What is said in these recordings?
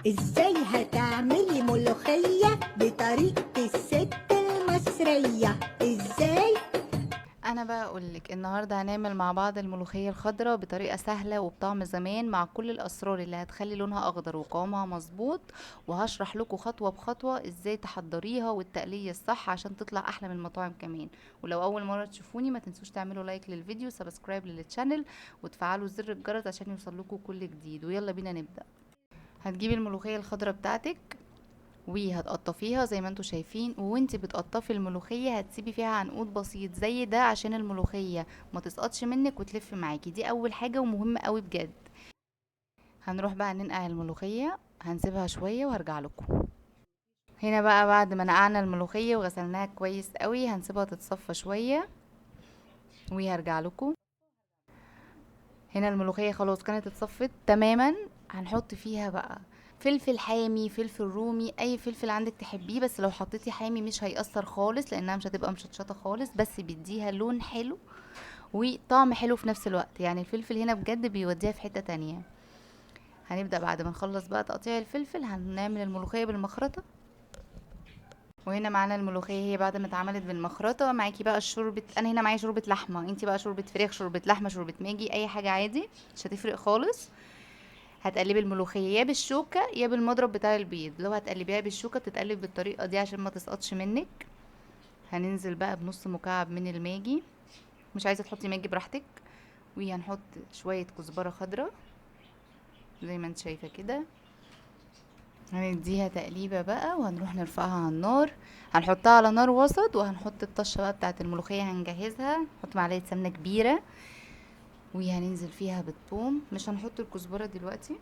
ازاي هتعملي ملوخية بطريقة الست المصرية؟ ازاي؟ انا بقى اقولك النهارده هنعمل مع بعض الملوخيه الخضراء بطريقه سهله وبطعم زمان، مع كل الاسرار اللي هتخلي لونها اخضر وقوامها مظبوط. وهشرح لكم خطوه بخطوه ازاي تحضريها والتقليه الصح عشان تطلع احلى من المطاعم كمان. ولو اول مره تشوفوني ما تنسوش تعملوا لايك للفيديو، سبسكرايب للتشانل، وتفعلوا زر الجرس عشان يوصلكوا كل جديد. ويلا بينا نبدا. هتجيبي الملوخيه الخضراء بتاعتك وهتقطفيها زي ما انتوا شايفين، وانتي بتقطفي الملوخية هتسيبي فيها عنقود بسيط زي ده عشان الملوخية ما تسقطش منك وتلف معاكي. دي اول حاجة ومهمة قوي بجد. هنروح بقى ننقع الملوخية، هنسيبها شوية وهرجع لكم. هنا بقى بعد ما نقعنا الملوخية وغسلناها كويس قوي هنسيبها تتصفى شوية وهرجع لكم. هنا الملوخية خلاص كانت اتصفت تماما. هنحط فيها بقى فلفل حامي، فلفل رومي، اي فلفل عندك تحبيه، بس لو حطيتي حامي مش هيأثر خالص لانها مش هتبقى مشطشطة خالص، بس بيديها لون حلو وطعم حلو في نفس الوقت. يعني الفلفل هنا بجد بيوديها في حتة تانية. هنبدأ بعد ما نخلص بقى تقطيع الفلفل هنعمل الملوخية بالمخرطة. وهنا معانا الملوخية هي بعد ما اتعملت بالمخرطة. معاكي بقى الشوربة، انا هنا معايا شوربة لحمة، انتي بقى شوربة فراخ، شوربة لحمة، شوربة ماجي، اي حاجة عادي مش هتفرق خالص. هتقلبي الملوخية يا بالشوكة يا بالمضرب بتاع البيض. لو هتقلبيها بالشوكة بتتقلب بالطريقة دي عشان ما تسقطش منك. هننزل بقى بنص مكعب من الماجي، مش عايزة تحطي ماجي براحتك. وهنحط شوية كزبرة خضراء زي ما انت شايفة كده. هنديها تقليبة بقى وهنروح نرفعها على النار. هنحطها على نار وسط وهنحط الطشة بقى بتاعت الملوخية هنجهزها. نحط معلقة سمنة كبيرة وهننزل فيها بالثوم. مش هنحط الكزبرة دلوقتي،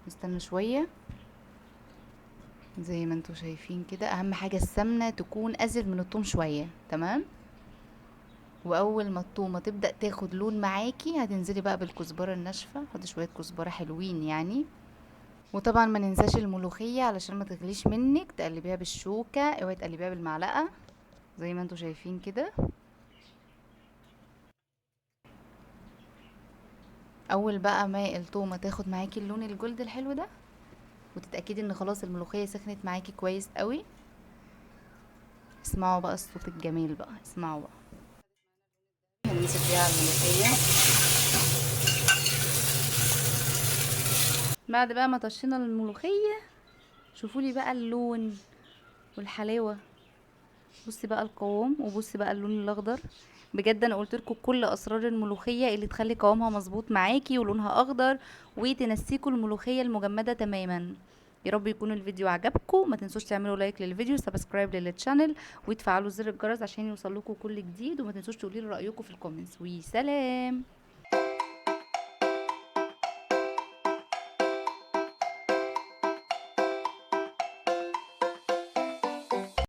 نستنى شوية. زي ما انتوا شايفين كده، اهم حاجة السمنة تكون ازيد من الثوم شوية، تمام. واول ما الثومة تبدأ تاخد لون معاكي هتنزلي بقى بالكزبرة الناشفة. حطي شوية كزبرة حلوين يعني. وطبعا ما ننساش الملوخية علشان ما تغليش منك، تقلبيها بالشوكة، اوعي تقلبيها بالمعلقة زي ما انتوا شايفين كده. اول بقى ما الثومة تاخد معاكي اللون الجلد الحلو ده وتتأكدي ان خلاص الملوخية سخنت معاكي كويس قوي. اسمعوا بقى الصوت الجميل بقى، اسمعوا بقى. هننزل فيها الملوخية بعد بقى ما طشينا الملوخية. شوفوا لي بقى اللون والحلاوة. بصي بقى القوام وبصي بقى اللون الاخضر. بجد انا قلت لكم كل اسرار الملوخيه اللي تخلي قوامها مظبوط معاكي ولونها اخضر وتنسيكوا الملوخيه المجمده تماما. يا رب يكون الفيديو عجبكم. ما تنسوش تعملوا لايك للفيديو، سبسكرايب للتشانل، وتفعلوا زر الجرس عشان يوصلكوا كل جديد. وما تنسوش تقولوا لي رايكم في الكومنتس. وسلام.